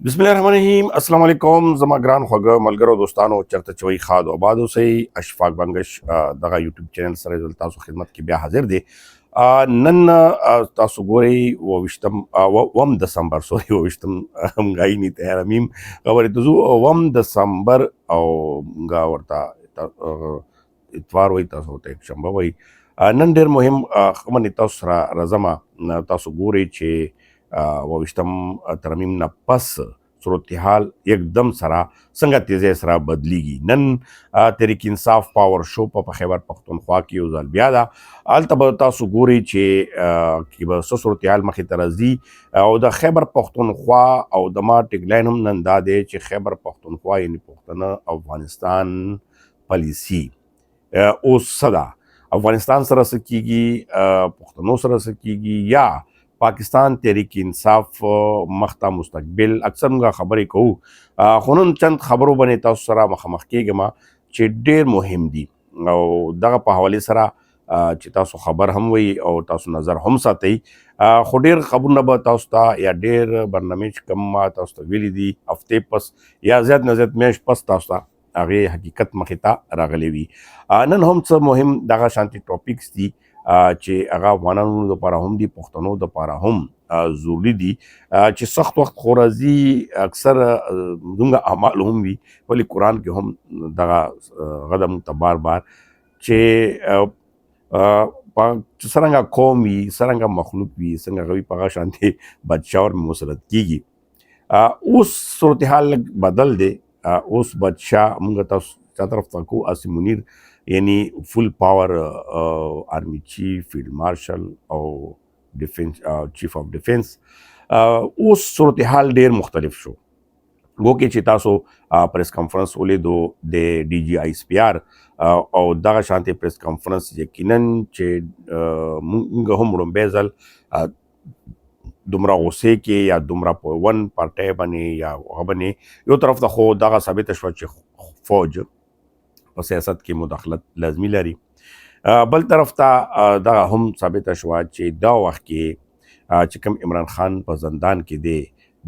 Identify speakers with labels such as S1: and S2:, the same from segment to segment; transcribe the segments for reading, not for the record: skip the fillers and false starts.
S1: बिस्मिल्लाहिर्रहमानिर्रहीम अस्सलाम वालेकुम ज़मा ग्रान ख़्वागा मलगरो दोस्तानो चरता चवई खाद आबाद से अशफाक बंगश दगा यूट्यूब चैनल सर तासु खिदमत की ब्या हाजिर दे नन तासु गोरी वो विश्तम वम दिसंबर सॉरी वो विश्तम हम गाई नहीं तैयार अमीम खबर तुझु वम दिसंबर और गा वर्ता इतवार वही तासु होते एक शंबा वही नन डेर मुहिम खमन तासु रज़मा तासु गोरी चे वविष्तम तरमीम न पस सूरत हाल एकदम सरा संग तेज़ सरा बदलीगी नन तहरीक इंसाफ पावर शो पर खैबर पख्तूनख्वा की उजाल ब्यादा आल तब तासु गोरी चे कि बस सूरत हाल मखी तरजी और द खैबर पख्तूनख्वा और दमा टिकलाइन हम नन दादे चे खैबर पख्तूनख्वा यानी पुख्तना अफगानिस्तान पॉलिसी ओ सदा अफगानिस्तान सर सकीगी पुख्तनों सर सकीगी या पाकिस्तान तहरीक इंसाफ मख्ता मुस्तकबिल अक्सर मुगा खबर कहूँ खुनन चंद खबरों बने तसरा मखमख के गमा चे ढेर मुहिम दी और दगा पे हवाले सरा चे तासु खबर हम वही और तासु नज़र हम साथी खो ढेर खबर न बताउस्ता या ढेर बरनमेज कम ताउस्ता वेली दी हफ्ते पस या ज़्यादा न ज़्यादा मेश पस ताउस्ता आगे हकीकत मखिता रागलेवी नन हम सब मुहिम दगा शांति टॉपिक्स दी چې هغه افغانانو دپاره هم دي پښتنو دپاره هم ضروري دي چې سخت وخت خو راځي اکثر زموږ اعمال هم وي ولې قرآن کې هم دغه غده موږ ته بار بار چې څرنګه قوم وي څرنګه مخلوق وي څنګه هغه وي په هغه شانتې بادشاه ور مسلط کیږي اوس صورتحال لږ بدل دی اوس بادشاه موږ تاسو چا طرف ته کو اسیم منیر यानी full power army chief field marshal और डिफेंस चीफ ऑफ डिफेंस उस सूरत हाल ढेर मुख्तलिफ शो गो के चितासो प्रेस कॉन्फ्रेंस ओले दो दे DGISPR और दगा शांति प्रेस कॉन्फ्रेंस यकीनन चे हम बेजल दुमरा ओसे के या दुमरा वन पार्टी बने या बने यो तरफ त खो दगा साबित शो फौज په سیاست کې مداخلت لازمي لري بل طرف ته دغه هم ثابته شوه چې دا وخت کې چې کوم عمران خان په زندان کې دی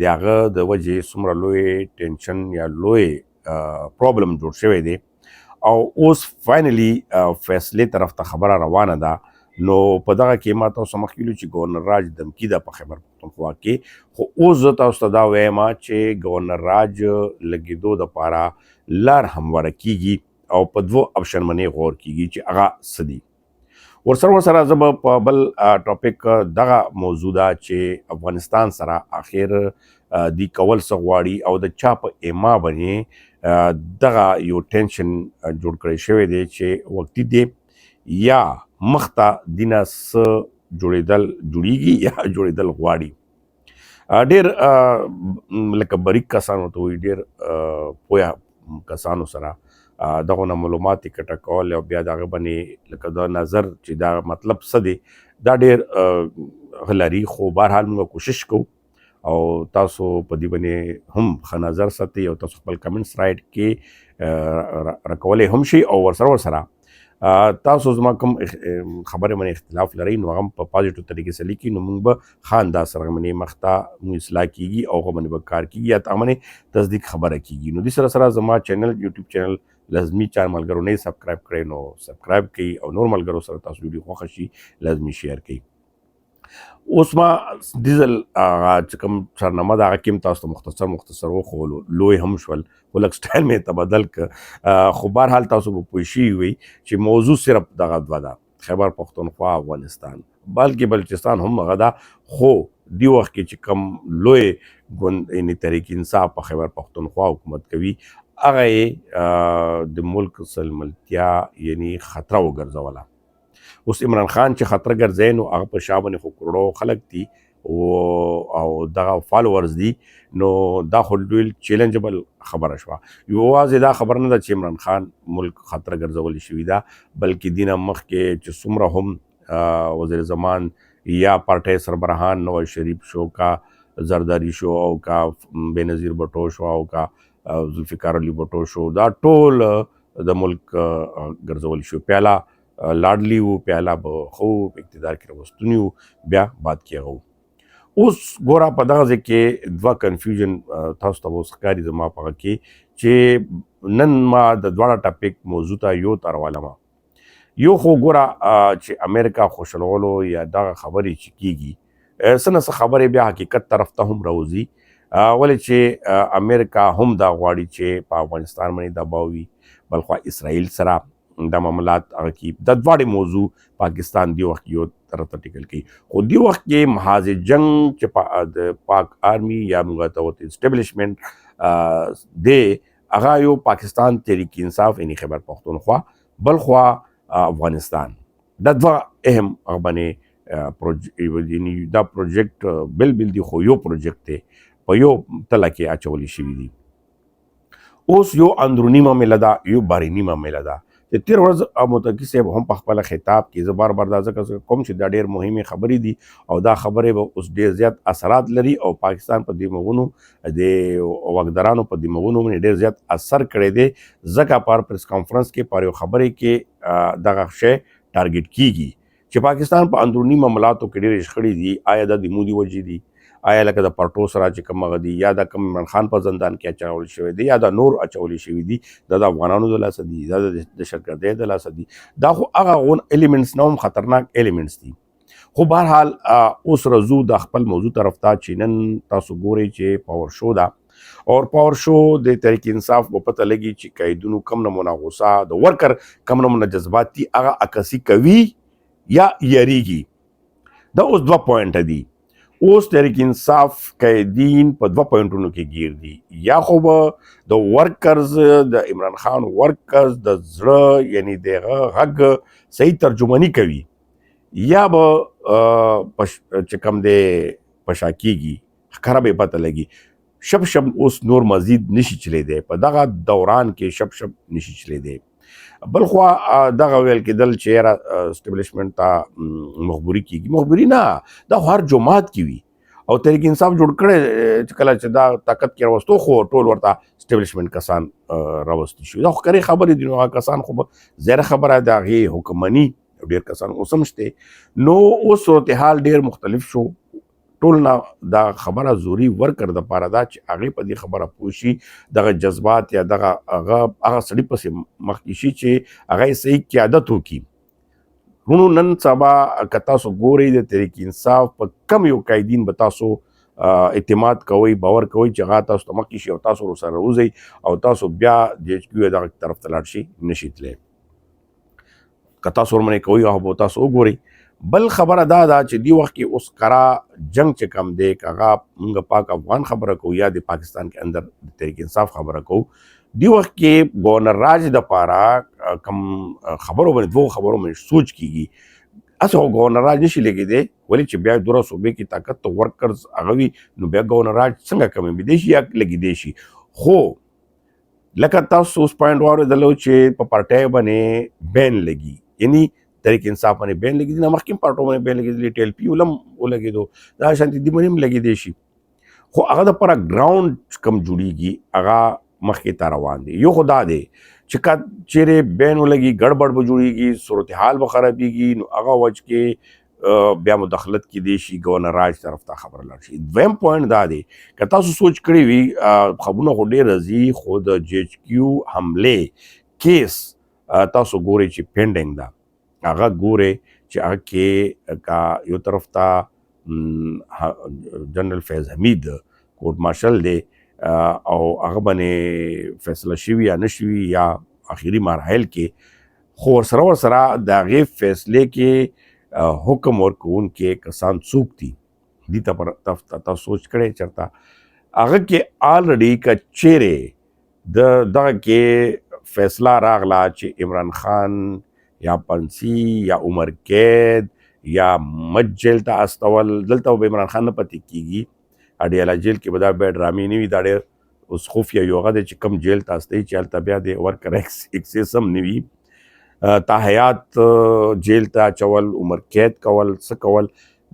S1: د هغه د وجې څومره لوی ټینشن یا لوی پرابلم جوړ شوی دی او اوس فاینلی فیصلې طرف ته خبره روانه ده نو په دغه کې ما تاسو مخکې ویلو چې ګورنر راج دمکی ده په خیبر پختونخوا کې خو اوس زه تاسو ته دا وایم چې ګورنر راج لګېدو دپاره لار همواره کیږي او په دوه اپشن باندې غور کیږي چې هغه سدي ورسره زب په بل ټاپک دغه موضوع ده چې افغانستان سره اخر دی کول سغواړي او د چا په ایما باندې دغه یو ټینشن جوړ کړی شوی دی چې وختي دی یا مخته دینه س جوړیږي یا جوړیدل غواړي ډېر لکه بریک کسانو ته وي ډېر پویا کسانو سره دغه معلومات کټه کول او بیا دغه باندې لکه د نظر چې دا مطلب څه دی دا ډېر غلري خو بهرحال موږ کوشش کوو او تاسو په دې باندې هم ښه نظر ساتئ او تاسو خپل کمنټس رایټ کې راکولی هم شي او ورسره تاسو زما کوم خبرې باندې اختلاف لرئ نو هغه په پازیټیو طریقې سره لیکي نو موږ به ښه انداز سره باندې مخته موږ اصلاح کیږي او هغه باندې به کار کیږي یا هغه باندې تصدیق خبره کیږي نو دې سره زما چینل یوټیوب چینل لازمي چار ملګرو نه سبسکرایب کړئ نو سبسکرایب کړئ او نور ملګرو سره تاسو ویډیو خوښه شي لازمي شیر کړئ اوس ما ډیزل چې کوم سرنامه د هغه کې هم تاسو ته مختصر وښولو لوی هم شول خو لږ سټایل مې تبدل که خو بهرحال تاسو به پوه شوي وئ چې موضوع صرف دغه دوه ده خیبر پښتونخوا افغانستان بلکې بلوچستان هم هغه ده خو دی وخت کې چې کوم لوی ګوند یعنې تحریک انصاف په خیبر پښتونخوا حکومت کوي هغه یې د ملک سلملتیا یعنی خطره وګرځوله اوس عمران خان چې خطره ګرځوي نو هغه په شا باندې خو کروڑو خلک دي او دغه فالوورز دي نو دا خو ډېر چیلنجبل خبره شوه یوازې دا خبر نه ده چې عمران خان ملک خطره ګرځولې شوي ده بلکې دینه مخکې چې څومره هم وزیر زمان یا پارټۍ سربراهان نواز شریف شو کا زرداری شو او کا بېنظیر بټو شو او کا ذوالفقار علي بټو شو دا ټول د ملک ګرځول شو پیاله لاډلی وو پیاله به خو اقتدار کې راوستونی وو بیا باد کېږه اوس ګوره په دغه ځای کې دوه کنفیوژن تاسو ته اوس ښکاري زما په هغه کې چې نن ما د دواړه ټاپک موضوع ته یو ته راولم. یو خو ګوره چې امریکا خوشحالولو یا دغه خبرې چې کیږي څه نه څه خبرې بیا حقیقت طرف ته هم راوځي، ولې چې امریکا هم دا غواړي چې په افغانستان باندې دباو وي، بلخوا اسرائیل سره د معاملات هغه کې د دواړې موضوع پاکستان دی وخت یو طرف ته ټیکل کوي، خو دی وخت کې محاذ جنگ چې د پاک آرمی یا موږ ته وایي اسټیبلیشمنټ دی هغه یو پاکستان تحریک انصاف یعنی خیبر پختونخوا، بلخوا افغانستان، دا دوه اهم هغه باندې یعنی دا پروجیکټ بل دی خو یو پروجیکټ دی په یو تله کې اچولی شوي دي. اوس یو اندرونی معامله ده یو بهرني معامله ده. د تیر ورځ متقي صاحب هم په خپله خطاب کې زه بار دا ځکه کوم چې دا ډېر مهمې خبرې دي او دا خبرې به اوس ډېر زیات اثرات لري او پاکستان په دماغونو د واکدارانو په دماغونو باندې ډېر زیات اثر کړی دی، ځکه په پریس کانفرنس کې په یو خبرې کې دغه شی ټارګټ کیږي چې پاکستان په اندروني معاملاتو کې ډېرې شخړې دي، آیا دا د مودي وجې دي، آیا لکه د پرټو سره چې کوم هغه دي، یا د کوم عمران خان په زندان کې اچول شوی دی، یا د نور اچول شوي دي، دا د افغانانو د لاسه دي، دا د دهشتګردۍ د لاسه دي، دا خو هغه غون ایلیمنټس نه هم خطرناک ایلیمنټس دي. خو بهرحال اوس رځو د خپل موضوع طرف ته چې نن تاسو ګورئ چې پاور شو ده اور پاور شو د تحریک انصاف په پته لګي چې قیدونو کم نمونه غوسه د ورکر کم نمونه جذبات دي هغه عکاسي کوي یا یریږي. دا اوس دوه پوینټه دي. اوس تحریک انصاف قیدین په دوه پوینټونو کې گیر دي، یا خو به د ورکرز د عمران خان ورکرز د زړه یعنی دغه غږ صحیح ترجمانی کوي، یا به چې کوم دی پشا کیږي ښکاره به پته لګي. شب اوس نور مزید نشي چلیدی، په دغه دوران کې شب نشي چلیدی. بلخوا دغه ویل کېدل چې یاره اسټیبلیشمنټ ته مخبري کیږي، مخبري نه، دا هر جماعت کې وي او تحریک انصاف جوړ کړی چې کله چې دا طاقت کې راوستو خو ټول ورته اسټیبلیشمنټ کسان راوستي شوي، دا خو کرې خبرې دي، نو هغه کسان خو به زیره خبره د هغې حکمني ډېر کسان اوس هم شته. نو اوس صورتحال ډېر مختلف شو، ټول نه دا خبره زوري ورکر د پاره دا چې هغې په دې خبره پوه شي، دغه جذبات یا دغه هغه سړي پسې مخکې شي چې هغه یې صحیح قیادت وکړي. ورونو نن سبا که تاسو ګورئ د تحریک انصاف په کم یو قیدین به تاسو اعتماد کوئ، باور کوئ چې هغه تاسو ته مخکې شي او تاسو ورسره راوځئ او تاسو بیا د ایچ کیو دغه طرف ته لاړ شئ نشئ تللی. که تاسو ورمنې کوئ هغه به تاسو وګورئ. بل خبره دا ده چې دی وخت کې اوس کرا جنگ چې کم دی، که هغه موږ پاک افغان خبره کوو یا د پاکستان کې اندر د تحریک انصاف خبره کوو، دی وخت کې گورنر راج د پاره کم خبرو باندې دوه خبرو باندې سوچ کیږي. اسه خو گورنر راج نشي لګېدی، ولې چې بیا دوره صوبې کې طاقت ته ورکرز هغه وي، نو بیا گورنر راج څنګه کمیدی شي یا لګېدی شي. خو لکه تاسو اوس پوینټ واورېدلو چې په پارټۍ باندې بین لګي، یعنی تحریک انصاف باندې بین لګېدي، نه مخکې پارټو باندې بین لګېدلی، ټي ایل پي ولم ولګېدو، دا شانتي دې باندې هم لګېدی شي. خو هغه دپاره ګراونډ کم جوړېږي هغه مخکې ته روان دی. یو خو دا دی چې که چیرې بین ولګي ګډوډ به جوړېږي، صورتحال به خرابېږي، نو هغه وجه کې بیا مداخلت کیدی شي، گورنر راج طرف ته خبره لاړ شي. دویم پوینټ دا دی که تاسو سوچ کړی وي خبرونه خو ډېر راځي، خو د جی ایچ کیو حملې کیس تاسو ګورئ چې پینډینګ ده، هغه ګورئ چې هغه کې که یو طرف ته جنرال فیض حمید کورټ مارشل دی او هغه باندې فیصله شوي یا نه شوي یا آخري مراحل کې، خو ورسره د هغې فیصلې کې حکم ورکوونکي کسان څوک دي، دې ته تاسو سوچ کړی چېرته هغه کې آلریډي که چیرې د دغه کې فیصله راغله چې عمران خان یا پنسي یا عمر قید یا مچ جیل ته استول، دلته به عمران خان نه پاتې کېږي، اډیالا جیل کې به دا بیا ډرامې نه وي، دا ډېر اوس خفیه یو هغه دی چې کوم جیل ته استوي چې هلته بیا د ورکر اکسیس هم نه وي، تا حیات جیل ته اچول، عمر قید کول، څه کول،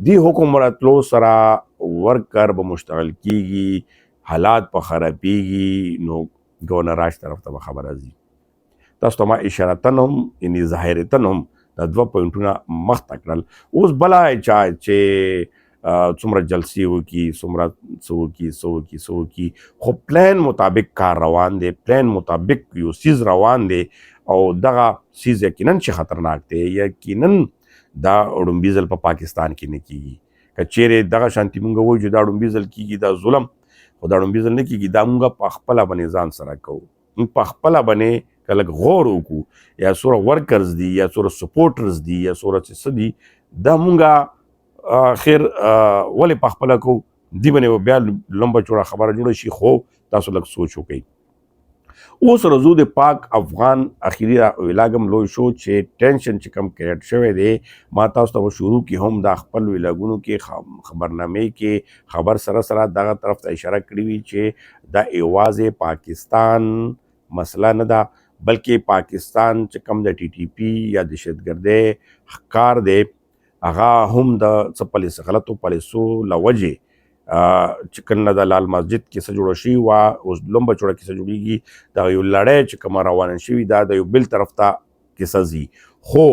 S1: دې حکم راتلو سره ورکر به مشتغل کېږي، حالات به خرابېږي، نو ګورنر راج طرف ته به خبره ځي. تاسو ته ما اشارتن هم یعنې ظاهرتن هم دا دوه پوینټونه مخته کړل. اوس بله چا چې څومره جلسې وکړي، څومره څه وکړي، خو پلان مطابق کار روان دی، پلان مطابق یو سیز روان دی او دغه سیز یقینا چې خطرناک دی. یقینا دا اړومبي ځل په پاکستان کې نه کیږي. که چیرې دغه شانتي مونږ وایو چې دا اړومبي ځل کیږي دا ظلم، خو دا اړومبي ځل نه کیږي، دا مونږ په خپله باندې ځان سره کوو. مونږ په خپله باندې که لږ غور وکړو، یا څومره ورکرز دي یا څومره سپورټرز دي یا څومره چې څه دي، دا مونږ خیر ولې په خپله کوو، دې باندې بیا لمبه چوړه خبره جوړه شي. خو تاسو لږ سوچ وکئ. اوس رضو د پاک افغان اخیری ویلاګم لوی شو چې ټینشن چې کم کریټ شوی دی. ما تاسو ته شروع کې هم دا خپل ویلاګونو کې خبرنامې کې خبر سره دغه طرف ته اشاره کړې وي چې دا یوازې پاکستان مسله نه ده، بلکې پاکستان چې کم د ټي ټي پي یا دهشتګردۍ ښکار دی، هغه هم د څه غلطو پالیسو له وجې چې کله د لال مسجد کیسه جوړه شوې وه، اوس لمبه چوړه کیسه جوړېږي. دغه یو لړۍ چې کومه روانه شوې دا د یو بل طرف ته کیسه ځي. خو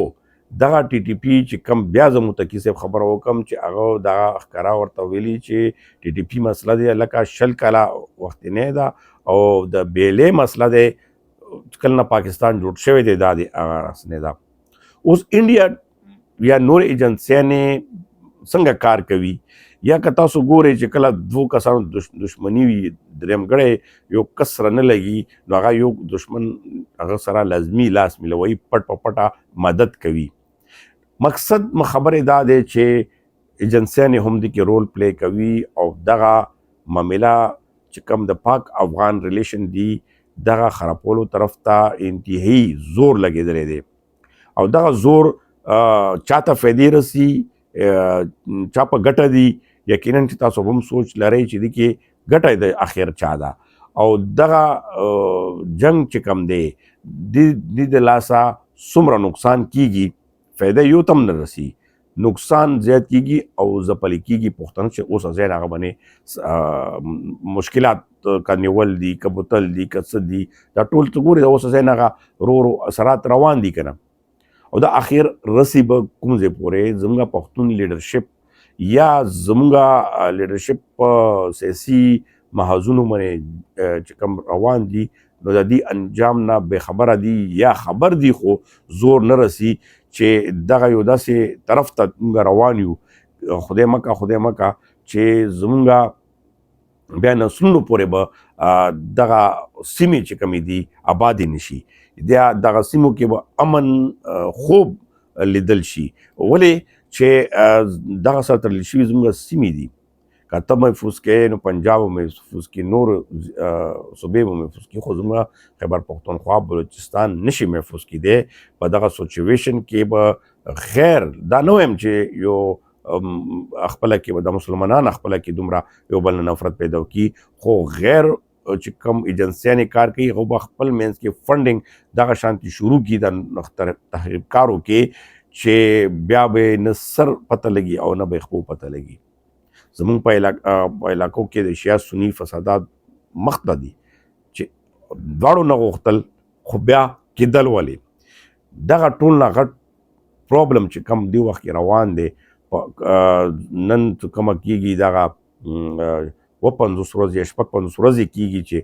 S1: دغه ټي ټي پي چې کم بیا زه متقي صاحب خبره وکړم چې هغه دغه ښکاره ورته ویلي چې ټي ټي پي مسله دی لکه 20 کاله وختینۍ ده او د بیلې مسله دی کله نه پاکستان جوړ شوی دی، دا د هغه رسنۍ ده. اوس انډیا یا نور ایجنسیانې څنګه کار کوي، یا که تاسو ګورئ چې کله دوو کسانو دشمني وي، دریم ګړی یو کس سره نه لګي، نو هغه یو دشمن هغه سره لازمي لاس میلوي، پټ په پټه مدد کوي. مقصد خبرې دا دی چې ایجنسیانې هم دې کې رول پلی کوي او دغه معامله چې کوم د پاک افغان ریلیشن دی دغه خرابولو طرف ته انتهایی زور لګېدلی دی او دغه زور چاته فایدې رسي، چا په ګټه دي. یقینا چې تاسو هم سوچ لرئ چې دې کې ګټه د اخر چا ده او دغه جنگ چې کم دی د لاسه څومره نقصان کیږي، فایده یو تم نه رسي، نقصان زیات کیږي او ځپلی کیږي. پوښتنه چې اوس ځای هغه باندې مشکلات که نیول دي که بوتل دي که څه دي، دا ټول ته ګورې اوس ځای نه هغه ورو اثرات روان دي که نه، او د اخر رسی به کوم ځای پورې زموږ پښتون لیډرشپ یا زموږ لیډرشپ په سیاسي محاذونو باندې چې کوم روان دي، نو د دې انجام نه بې خبره دي یا خبر دي خو زور نه رسي چې دغه یو داسې طرف ته موږ روان یو. خدای مکه چې زموږ بیا نسلونو پورې به دغه سیمې چې کومې دي آبادې نشي، دغه سیمو کې به امن خوب لیدل شي. ولې چې دغه سره تړل شوي زموږ سیمې دي، که ته محفوظ کړې نو پنجاب به محفوظ کړي، نور صوبې به محفوظ کړي، خو زموږ خیبر پښتونخوا بلوچستان نشي محفوظ کیدی. په دغه سچویشن کې به غیر دا نه وایم چې یو خپله کې به د مسلمانان خپله کې دومره یو بل نه نفرت پیدا کړي، خو غیر چې کوم ایجنسیانې کار کوي هغه به خپل منځ کې فنډینګ دغه شانتي شروع کړي د تحریکارو کې چې بیا به نه سر پته لګي او نه به خپو پته لګي. زمونږ په علاقو کې د شیعه سني فسادات مخ ته دي چې دواړو نه غوښتل خو بیا کېدل. ولې دغه ټول نه غټ پرابلم چې کم دی وخت کې روان دی، نن چې کومه کېږي دغه 50 ورځې یا 56 ورځې کېږي چې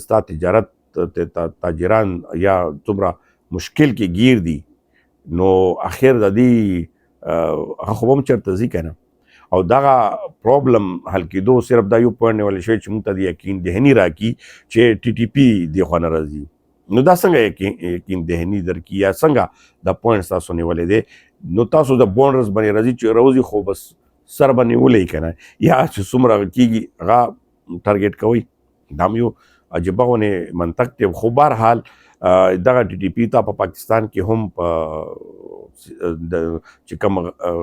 S1: ستا تجارت تاجران یا څومره مشکل کې گیر دي، نو اخر د دې هغه خو هم چېرته ځي که نه، او دغه پرابلم حل کېدو صرف دا یو پوینټ نیولی شوی چې موږ ته د یقین دهني راکړي چې ټي ټي پي دې خوا نه راځي. نو دا څنګه یقین دهني درکړي یا څنګه دا پوینټ تاسو نیولی دی؟ نو تاسو د بونډرز باندې راځي چې راوځي خو بس سر به نیولی که نه، یا چې څومره کېږي هغه ټارګېټ کوئ. دا هم یو عجیبه غونې منطق دی. خو بهرحال دغه ټي ټي پي ته په پاکستان کې هم په چې کوم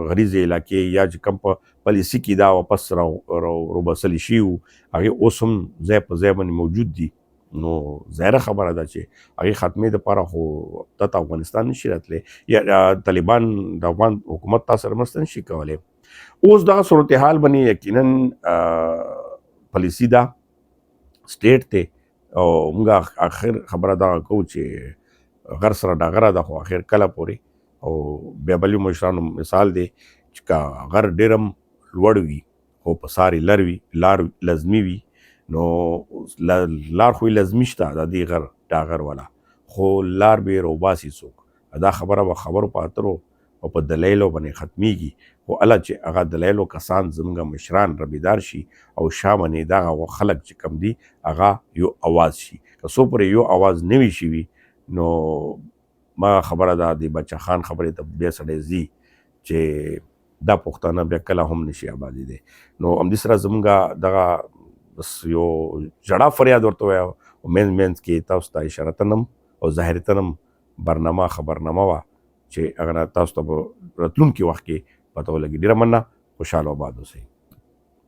S1: غریزې علاقې یا چې کوم په پالیسي کې دا واپس روباسلي شي هغې اوس هم ځای په ځای باندې موجود دي. نو ظاهره خبره ده چې هغې خاتمې دپاره خو دلته افغانستان نشي راتلی یا طالبان د افغان حکومت تا سره مرسته نشي کولی. اوس دغه صورتحال باندې یقینا پالیسي ده، سټیټ دی، او موږ آخر خبره دغه کوو چې غر سره ډاغره ده، خو آخر کله پورې او بیا بل مشرانو مثال دی چې که غر ډېر هم لوړ وي خو په ساري لار لازمي وي نو لار خو لازمي شته د دې غر ټاغر والا خو لار به روباسي څوک دا خبره به خبرو په اترو او په دلایلو باندې ختمیږي خو الله چې هغه دلایلو کسان زموږ مشران ربیدار شي او شامنې دغه خلک چې کم دي هغه یو اواز شي که څو پرې یو اواز نه وي شوي نو ما خبره ده د بچه خان خبرې ته بیا سړی ځي چې دا پښتانه بیا کله هم نشي آبادي دی نو همدې سره زموږ دغه بس یو ژړا فریاد ورته وایه او منځ کې تاسو ته اشارتن او ظاهرتن برنامه خبرنامه وه چې هغه تاسو ته په راتلونکي وخت کې پته ولګي. ډېره مننه، خوشحاله او آباد اوسئ.